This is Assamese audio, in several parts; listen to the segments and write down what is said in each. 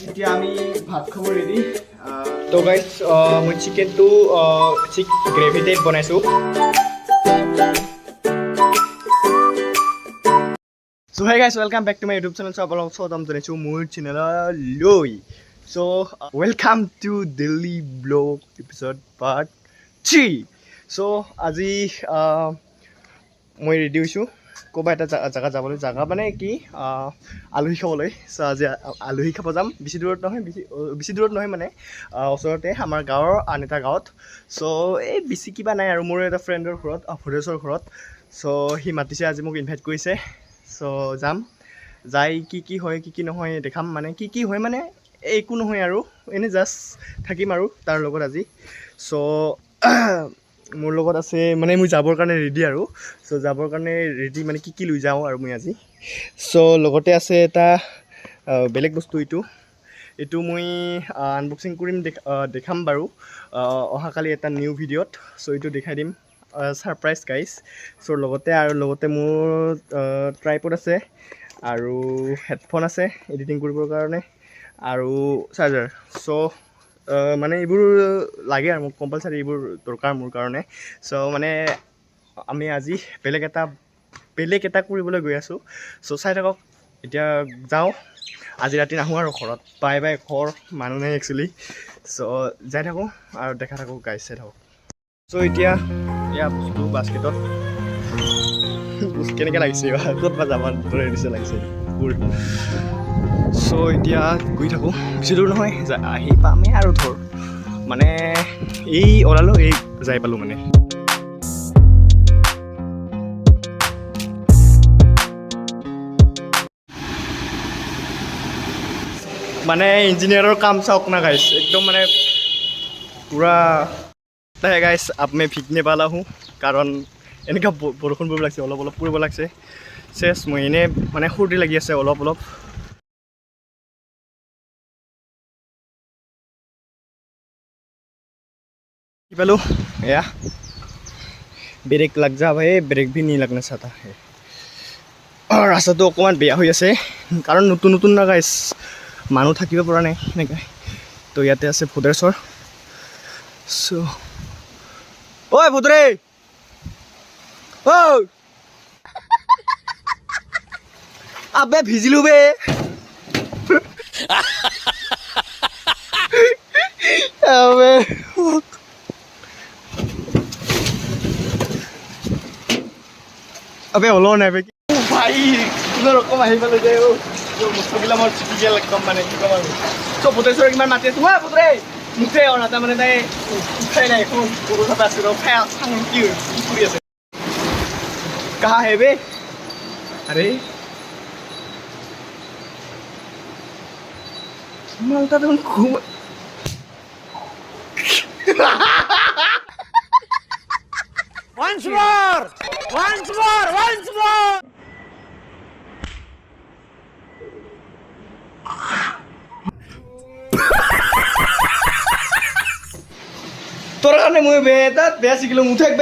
এতিয়া আমি ভাত খাব ৰেডি তো গাইজ মই চিকেনটো গ্ৰেভি টাইপ বনাইছোঁ So hey guys, welcome back to my YouTube channel. So আপোনালোকক স্বাগতম জনাইছোঁ মোৰ চেনেললৈ So welcome to Delhi vlog episode part 3 So আজি মই ৰেডি হৈছোঁ ক'বা এটা জাগা যাবলৈ জাগা মানে কি আলহী খাবলৈ So আজি আলহী খাব যাম বেছি দূৰত নহয় মানে ওচৰতে আমাৰ গাঁৱৰ আন এটা গাঁৱত So এই বেছি কিবা নাই আৰু মোৰ এটা ফ্ৰেণ্ডৰ ঘৰত ভদেশ্বৰ ঘৰত So সি মাতিছে আজি মোক ইনভাইট কৰিছে So যাম যাই কি হয় কি নহয় দেখাম মানে কি হয় মানে একো নহয় আৰু এনে জাস্ট থাকিম আৰু তাৰ লগত আজি So মোৰ লগত আছে মানে মই যাবৰ কাৰণে ৰেডি আৰু So যাবৰ কাৰণে ৰেডি মানে কি লৈ যাওঁ আৰু মই আজি So লগতে আছে এটা বেলেগ বস্তু এইটো মই আনবক্সিং কৰিম দেখাম বাৰু অহাকালি এটা নিউ ভিডিঅ'ত So এইটো দেখাই দিম সাৰপ্ৰাইজ গাইজ So লগতে মোৰ ট্ৰাইপড আছে আৰু হেডফোন আছে এডিটিং কৰিবৰ কাৰণে আৰু চাৰ্জাৰ So মানে এইবোৰ লাগে আৰু মোক কম্পালসাৰি এইবোৰ দৰকাৰ মোৰ কাৰণে So মানে আমি আজি বেলেগ এটা কৰিবলৈ গৈ আছোঁ So চাই থাকক এতিয়া যাওঁ আজি ৰাতি নাহোঁ আৰু ঘৰত বাই ঘৰ মানুহ নাই একচুৱেলি So যাই থাকোঁ আৰু দেখা থাকোঁ গাইজ চাই থাকক So এতিয়া এয়া বস্তু বাস্কেটত কেনেকৈ লাগিছে ক'ত বা যাব দিছে লাগিছে So এতিয়া গৈ থাকোঁ বেছি দূৰ নহয় আহি পামেই আৰু ধৰ মানে এই ওলালোঁ এই যাই পালোঁ মানে ইঞ্জিনিয়াৰৰ কাম চাওক না গাইছ একদম মানে পুৰা গাইছ আপ মে ভিগনে পালা হওঁ কাৰণ এনেকুৱা বৰষুণ পৰিব লাগিছে অলপ পৰিব লাগিছে চেছ মই এনেই মানে ফূৰ্তি লাগি আছে অলপ কি পালোঁ এয়া ব্ৰেক লাগ যা ভাই ব্ৰেক ভি নি লাগনা চাহতা হে ৰাস্তাটো অকণমান বেয়া হৈ আছে কাৰণ নতুন না গাইছ মানুহ থাকিব পৰা নাই এনেকৈ তো ইয়াতে আছে ভদেশ্বৰ So ঐ ভদ্ৰে ঐ আবে ভিজিলো বে আবে আবে হলো নাই বে ভাই কোনো ৰকম আহি পালে যে বস্তুবিলাক মোৰ চিটি গেল একদম মানে কি ক'ম আৰু So ভদেশ্বৰ কিমান মাতি আছো ঐ ভদ্ৰে মুখে অনাতা মানে তাই উঠাই নাই এখন গৰু চাপা আছোঁ খাই কি কৰি আছে কাহা হে বে আৰে মালটা দেখোন ঘুম Once more! তোৰ কাৰণে মই তাত বেয়া শিকিলোঁ উঠেক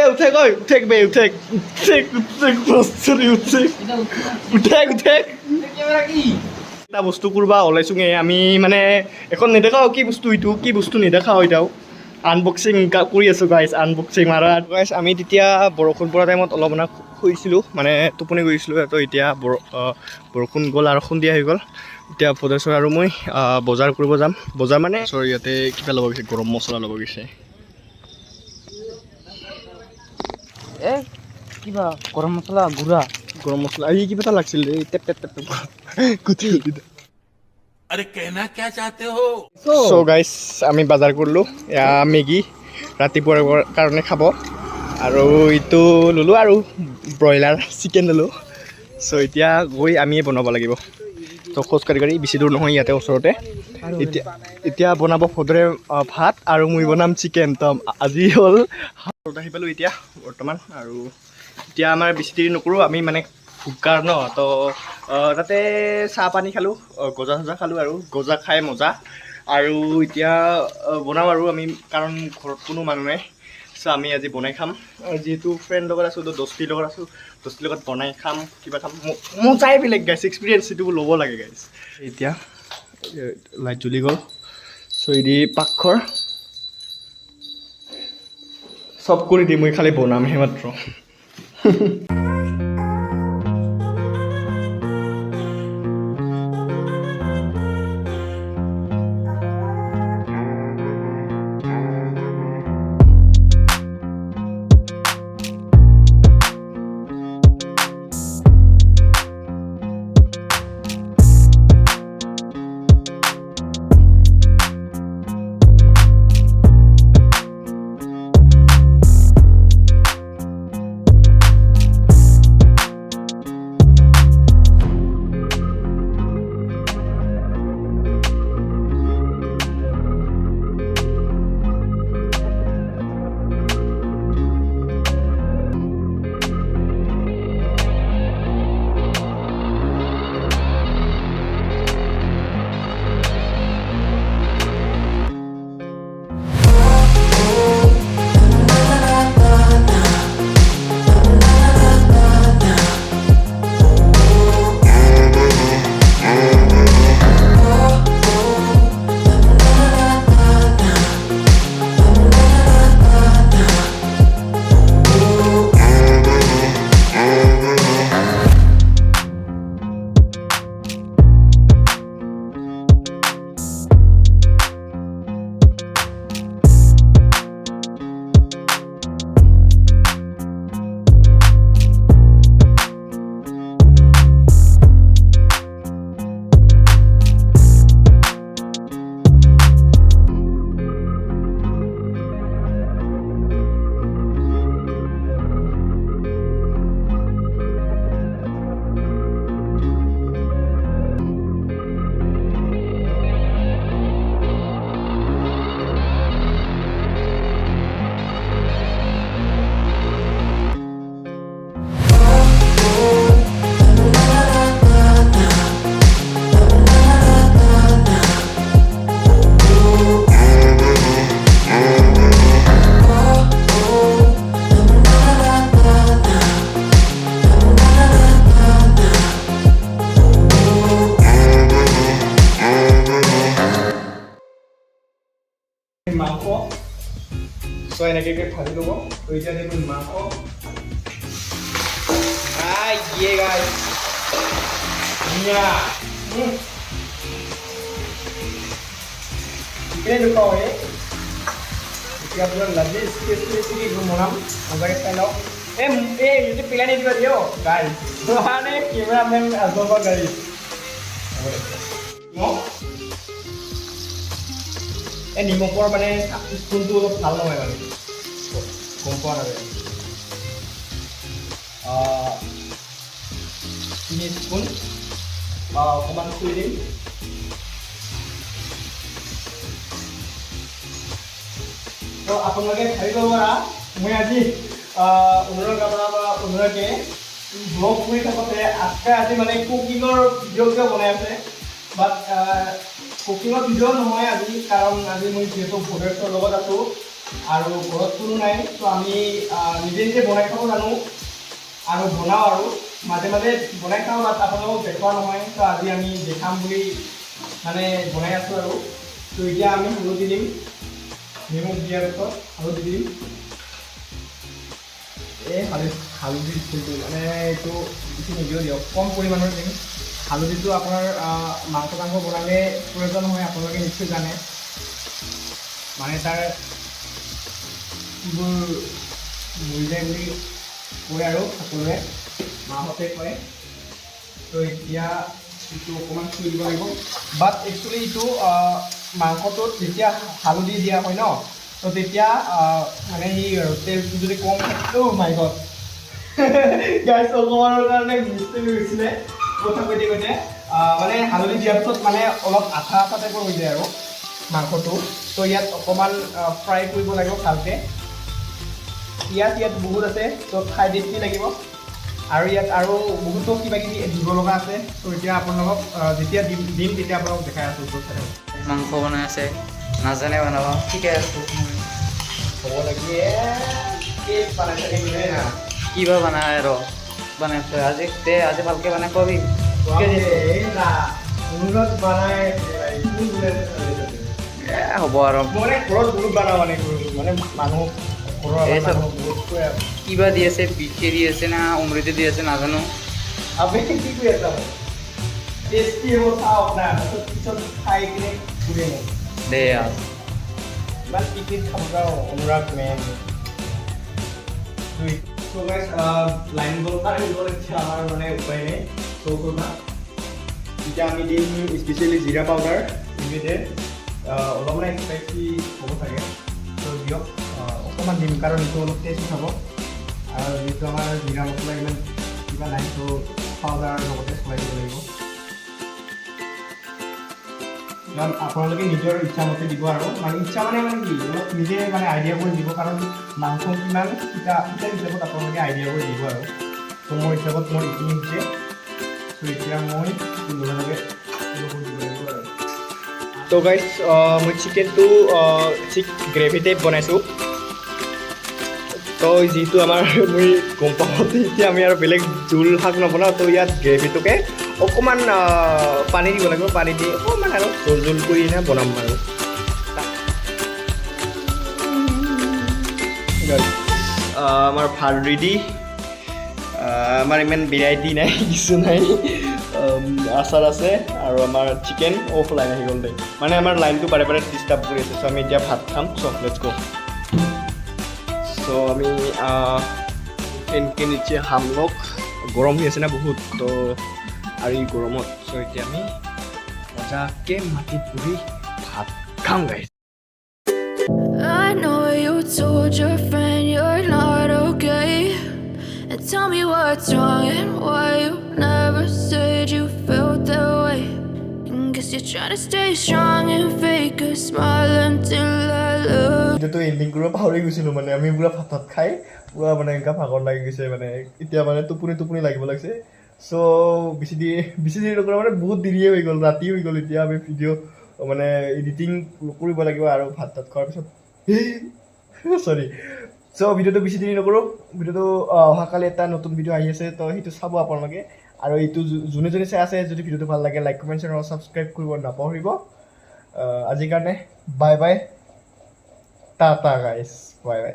এটা বস্তু কৰবা ওলাইছোঁগে আমি মানে এখন নেদেখাও কি বস্তু নেদেখাও এতিয়াও আনবক্সিং কৰি আছোঁ গাইজ আনবক্সিং মাৰা গাইজ আমি তেতিয়া বৰষুণ পৰা টাইমত অলপ শুইছিলোঁ মানে টোপনি কৰিছিলোঁ তো এতিয়া বৰষুণ গ'ল আৰু সন্ধিয়া হৈ গ'ল এতিয়া ভদেশ্বৰ আৰু মই বজাৰ কৰিব যাম বজাৰ মানে ইয়াতে কিবা ল'ব গৈছে গৰম মছলা ল'ব গৈছে কিবা গৰম মছলা গুড়া গৰম মছলা এই কিবা এটা লাগিছিল এই টেপ अरे कहना क्या चाहते हो So guys আমি বজাৰ কৰিলোঁ এয়া মেগী ৰাতিপুৱাৰ কাৰণে খাব আৰু এইটো ল'লোঁ আৰু ব্ৰইলাৰ চিকেন ল'লোঁ So এতিয়া গৈ আমিয়ে বনাব লাগিব তো খোজকাঢ়ি বেছি দূৰ নহয় ইয়াতে ওচৰতে এতিয়া বনাব ভদ্ৰে ভাত আৰু মই বনাম চিকেন তো আজি হ'ল আহি পালোঁ এতিয়া বৰ্তমান আৰু এতিয়া আমাৰ বেছি দেৰি নকৰোঁ আমি মানে ভোকাৰ ন তো তাতে চাহ পানী খালোঁ গজা খালোঁ আৰু গজা খাই মজা আৰু এতিয়া বনাওঁ আৰু আমি কাৰণ ঘৰত কোনো মানুহ নাই So আমি আজি বনাই খাম যেহেতু ফ্ৰেণ্ড লগত আছোঁ তো দোস্তিৰ লগত আছোঁ দোস্তিৰ লগত বনাই খাম কিবা খাম মজাই বেলেগ গাইছ এক্সপিৰিয়েঞ্চ এইটো ল'ব লাগে গাইছ এতিয়া লাইট জ্বলি গ'ল চ' এদি পাকঘৰ চব কৰি দিম মই খালি বনামহে মাত্ৰ মাংস চ' এনেকৈ ভাজি ল'ব ত' এতিয়া দিম মাংস ইয়ে গাই ধুনীয়া চিকেন ঢুকাও এতিয়া আপোনাৰ লাজি স্পেচিয়েলি বনাম মজাকৈ চাই লওক এই পিলাই নিদিবা দিয় গাড়ী মানে কেমেৰামেন আজৰ গাড়ী এই নিমখৰ মানে স্পুনটো অলপ ভাল নহয় মানে গম পোৱা নাযায় 3 স্পুন অকণমান চুই দিম তো আপোনালোকে ভাবিব পাৰা মই আজি অনুৰাগ বা অনুৰাগে ব্লগ কৰি থাকোঁতে আজি মানে কুকিঙৰ ভিডিঅ' বনাই আছে বাট কুকিঙৰ ভিডিঅ' নহয় আজি কাৰণ আজি মই যিহেতু ভৱেশৰ লগত আছোঁ আৰু ঘৰত কোনো নাই তো আমি নিজে নিজে বনাই খাব জানো আৰু বনাওঁ আৰু মাজে মাজে বনাই খাওঁ বাট আপোনালোকক দেখুওৱা নহয় তো আজি আমি দেখাম বুলি মানে বনাই আছোঁ আৰু তো এতিয়া আমি হালধি দিম নিমখ দিয়াৰ পিছত হালধি দিম এই হালধি ফুলটো মানে এইটো বেছি নিদিও দিয়ক কম পৰিমাণৰ দিম হালধিটো আপোনাৰ মাংস বনালে প্ৰয়োজন হয় আপোনালোকে নিশ্চয় জানে মানে তাৰ কিবোৰ মৰি যায় বুলি কয় আৰু সকলোৱে মাহঁতে কয় তো এতিয়া এইটো অকণমান চুই দিব লাগিব বাট একচুৱেলি এইটো মাংসটোত যেতিয়া হালধি দিয়া হয় ন তো তেতিয়া মানে সেই তেলটো যদি কম থাকে মাই গড গাইছ অকণমানৰ কাৰণে মিষ্টেক হৈছিলে কথা কৈতে মানে হালধি দিয়াৰ পিছত মানে অলপ আঠা আঠা টাইপৰ হৈ যায় আৰু মাংসটো তো ইয়াত অকণমান ফ্ৰাই কৰিব লাগিব ভালকৈ ইয়াত বহুত আছে তো খাই টেষ্টি লাগিব আৰু ইয়াত আৰু বহুতো কিবা কিবি দিব লগা আছে তো এতিয়া আপোনালোকক যেতিয়া দিম তেতিয়া আপোনালোকক দেখাই আছোঁ মাংস বনাই আছে নাজানে বনাব শিকাই আছোঁ হ'ব লাগে কেক বনাই থাকিলে না কিবা বনাই আৰু বনাইছে আজি ভালকৈ বনাই কবি অনুৰাগ বনাই হ'ব আৰু মই ঘৰত বহুত বনাওঁ মানে মানুহ এই চব বহুত কিবা দি আছে বিখে দি আছে না অমৃত দি আছে নাজানো আপুনি কি কৰি আছা টেষ্টি হ'ব চাওক না পিছত খাই কিনে ঘূৰি আহিম দে আৰু ইমান পিকনিক খাব যাওঁ অনুৰাগ মেন So guys, লাইন বলকাৰ এতিয়া আমাৰ মানে উপায় নাই চৌকত না এতিয়া আমি দিম স্পেচিয়েলি জিৰা পাউডাৰ ইমিডিয়ে অলপমান স্পাইচি হ'ব চাগে তো দিয়ক অকণমান দিম কাৰণ এইটো অলপ টেষ্ট হ'ব আৰু যিহেতু আমাৰ জিৰা মছলা ইমান কিবা নাই তো পাউডাৰ লগতে চলাই দিব লাগিব কাৰণ আপোনালোকে নিজৰ ইচ্ছামতে দিব আৰু মানে ইচ্ছা মানে কি অলপ নিজে মানে আইডিয়া কৰি দিব কাৰণ মাংস কিমান ইটা হিচাপত আপোনালোকে আইডিয়া কৰি দিব আৰু তো মোৰ হিচাপত মোৰ এইখিনি হৈছে তো এতিয়া মই লগে দিব লাগিব আৰু তো গাইজ মই চিকেনটো গ্ৰেভি টাইপ বনাইছোঁ তো যিহেতু আমাৰ মই গম পাওঁ এতিয়া আমি আৰু বেলেগ জোল শাক নবনাওঁ তো ইয়াত গ্ৰেভিটোকে অকণমান পানী দিব লাগিব পানী দি অকণমান আৰু জোল জোল কৰি কিনে বনাম আৰু আমাৰ ভাত ৰেডি আমাৰ ইমান ভেৰাইটি নাই কিছু নাই আচাৰ আছে আৰু আমাৰ চিকেন অফ লাইন আহি গ'ল দে মানে আমাৰ লাইনটো বাৰে বাৰে ডিষ্টাৰ্ব কৰি আছে চ' আমি এতিয়া ভাত খাম চ' লেটছ গ' চ' আমি ফেনকে নিচে হাম লগ গৰম হৈ আছে না বহুত তো আৰু এই গৰমত চ' এতিয়া আমি মজাকে মাটিত বহি ভাত খাম গাইছ I know you told your friend you're not okay. And tell me what's wrong and why you never said you felt that way. And guess you're trying to stay strong and fake a smile until I love. ভিডিঅ'টো এণ্ডিং কৰিব পাহৰি গৈছিলোঁ মানে আমি পুৰা ভাত খাই পুৰা মানে এনেকুৱা ভাগৰ লাগি গৈছে মানে এতিয়া মানে টোপনি লাগিব লাগিছে চ' বেছি দেৰি নকৰা মানে বহুত দেৰিয়ে হৈ গ'ল ৰাতি হৈ গ'ল এতিয়া আমি ভিডিঅ' মানে এডিটিং কৰিব লাগিব আৰু ভাত খোৱাৰ পিছত চৰি চ' ভিডিঅ'টো বেছি দেৰি নকৰোঁ ভিডিঅ'টো অহাকালি এটা নতুন ভিডিঅ' আহি আছে তো সেইটো চাব আপোনালোকে আৰু এইটো যোনে চাই আছে যদি ভিডিঅ'টো ভাল লাগে লাইক কমেণ্ট আৰু ছাবস্ক্ৰাইব কৰিব নাপাহৰিব আজিৰ কাৰণে বাই বাই টাটা গাইছ বাই বাই